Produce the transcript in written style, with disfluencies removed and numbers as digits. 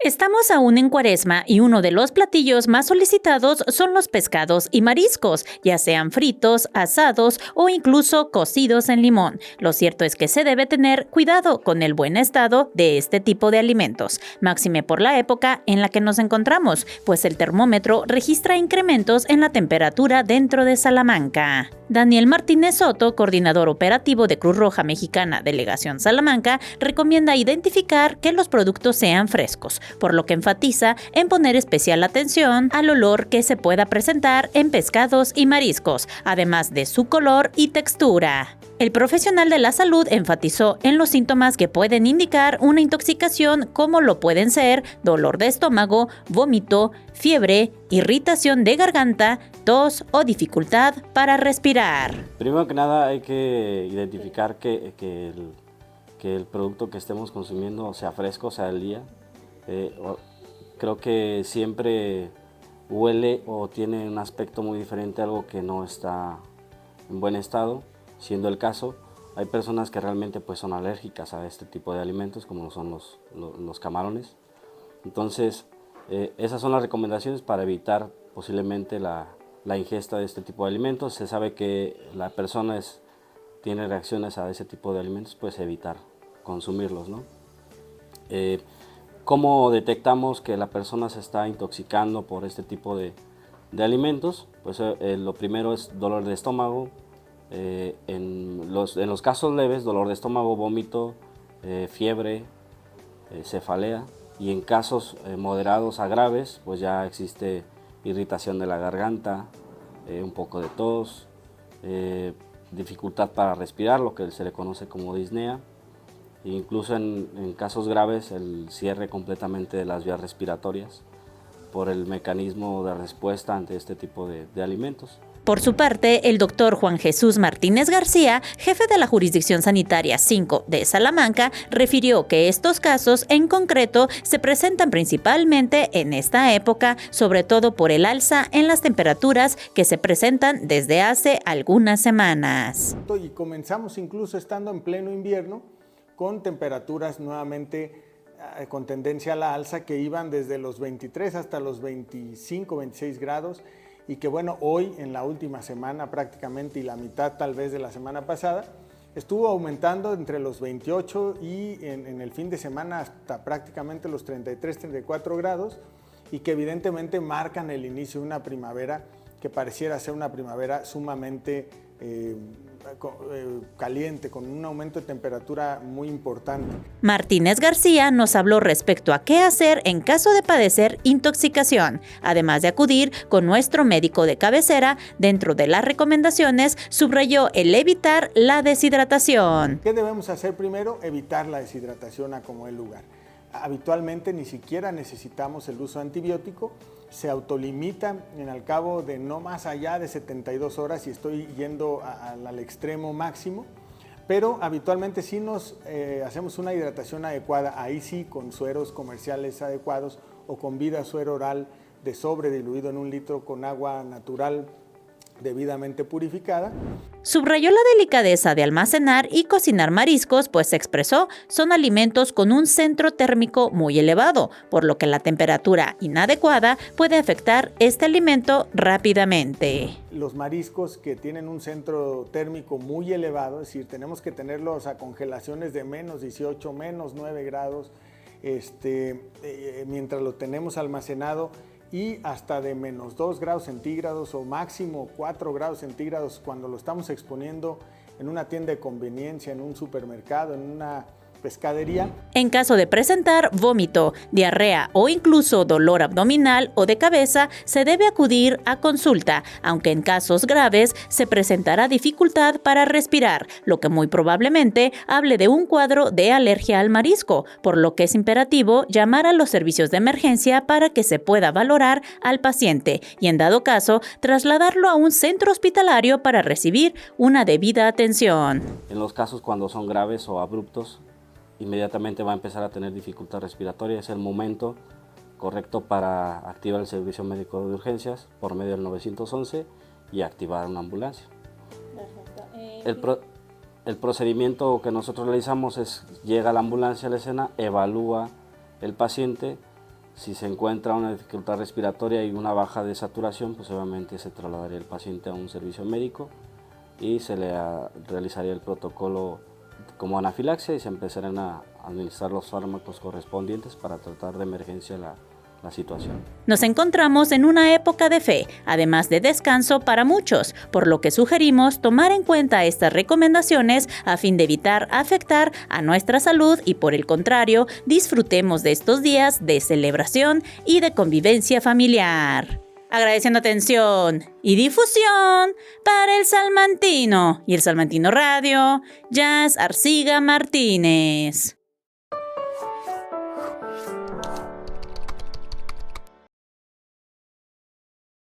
Estamos aún en Cuaresma y uno de los platillos más solicitados son los pescados y mariscos, ya sean fritos, asados o incluso cocidos en limón. Lo cierto es que se debe tener cuidado con el buen estado de este tipo de alimentos, máxime por la época en la que nos encontramos, pues el termómetro registra incrementos en la temperatura dentro de Salamanca. Daniel Martínez Soto, coordinador operativo de Cruz Roja Mexicana, Delegación Salamanca, recomienda identificar que los productos sean frescos, por lo que enfatiza en poner especial atención al olor que se pueda presentar en pescados y mariscos, además de su color y textura. El profesional de la salud enfatizó en los síntomas que pueden indicar una intoxicación, como lo pueden ser dolor de estómago, vómito, fiebre, irritación de garganta, tos o dificultad para respirar. Primero que nada hay que identificar que el producto que estemos consumiendo sea fresco, sea del día. Creo que siempre huele o tiene un aspecto muy diferente a algo que no está en buen estado. Siendo el caso, hay personas que realmente pues, son alérgicas a este tipo de alimentos, como son los camarones. Entonces, esas son las recomendaciones para evitar posiblemente la ingesta de este tipo de alimentos. Se sabe que la persona tiene reacciones a ese tipo de alimentos, pues evitar consumirlos, ¿no? ¿Cómo detectamos que la persona se está intoxicando por este tipo de alimentos? Pues lo primero es dolor de estómago. En los casos leves, dolor de estómago, vómito, fiebre, cefalea, y en casos moderados a graves, pues ya existe irritación de la garganta, un poco de tos, dificultad para respirar, lo que se le conoce como disnea, e incluso en casos graves el cierre completamente de las vías respiratorias por el mecanismo de respuesta ante este tipo de alimentos. Por su parte, el doctor Juan Jesús Martínez García, jefe de la Jurisdicción Sanitaria 5 de Salamanca, refirió que estos casos en concreto se presentan principalmente en esta época, sobre todo por el alza en las temperaturas que se presentan desde hace algunas semanas. Y comenzamos incluso estando en pleno invierno con temperaturas nuevamente con tendencia a la alza que iban desde los 23 hasta los 25, 26 grados. Y que bueno, hoy en la última semana prácticamente y la mitad tal vez de la semana pasada, estuvo aumentando entre los 28 y en el fin de semana hasta prácticamente los 33, 34 grados, y que evidentemente marcan el inicio de una primavera que pareciera ser una primavera sumamente caliente, con un aumento de temperatura muy importante. Martínez García nos habló respecto a qué hacer en caso de padecer intoxicación, además de acudir con nuestro médico de cabecera. Dentro de las recomendaciones, subrayó el evitar la deshidratación. ¿Qué debemos hacer primero? Evitar la deshidratación a como el lugar. Habitualmente ni siquiera necesitamos el uso de antibiótico, se autolimita en al cabo de no más allá de 72 horas y estoy yendo al extremo máximo, pero habitualmente sí nos hacemos una hidratación adecuada, ahí sí con sueros comerciales adecuados o con vida suero oral de sobre diluido en 1 litro con agua natural debidamente purificada. Subrayó la delicadeza de almacenar y cocinar mariscos, pues expresó, son alimentos con un centro térmico muy elevado, por lo que la temperatura inadecuada puede afectar este alimento rápidamente. Los mariscos que tienen un centro térmico muy elevado, es decir, tenemos que tenerlos a congelaciones de menos 18, menos 9 grados, mientras lo tenemos almacenado, y hasta de menos 2 grados centígrados o máximo 4 grados centígrados cuando lo estamos exponiendo en una tienda de conveniencia, en un supermercado, en una pescadería. En caso de presentar vómito, diarrea o incluso dolor abdominal o de cabeza, se debe acudir a consulta, aunque en casos graves se presentará dificultad para respirar, lo que muy probablemente hable de un cuadro de alergia al marisco, por lo que es imperativo llamar a los servicios de emergencia para que se pueda valorar al paciente y, en dado caso, trasladarlo a un centro hospitalario para recibir una debida atención. En los casos cuando son graves o abruptos, inmediatamente va a empezar a tener dificultad respiratoria. Es el momento correcto para activar el servicio médico de urgencias por medio del 911 y activar una ambulancia. El procedimiento que nosotros realizamos es: llega la ambulancia a la escena, evalúa el paciente, Si se encuentra una dificultad respiratoria y una baja de saturación, pues obviamente se trasladaría el paciente a un servicio médico y se le realizaría el protocolo como anafilaxia y se empezarían a administrar los fármacos correspondientes para tratar de emergencia la situación. Nos encontramos en una época de fe, además de descanso para muchos, por lo que sugerimos tomar en cuenta estas recomendaciones a fin de evitar afectar a nuestra salud y, por el contrario, disfrutemos de estos días de celebración y de convivencia familiar. Agradeciendo atención y difusión para El Salmantino y El Salmantino Radio, Jazz Arciga Martínez.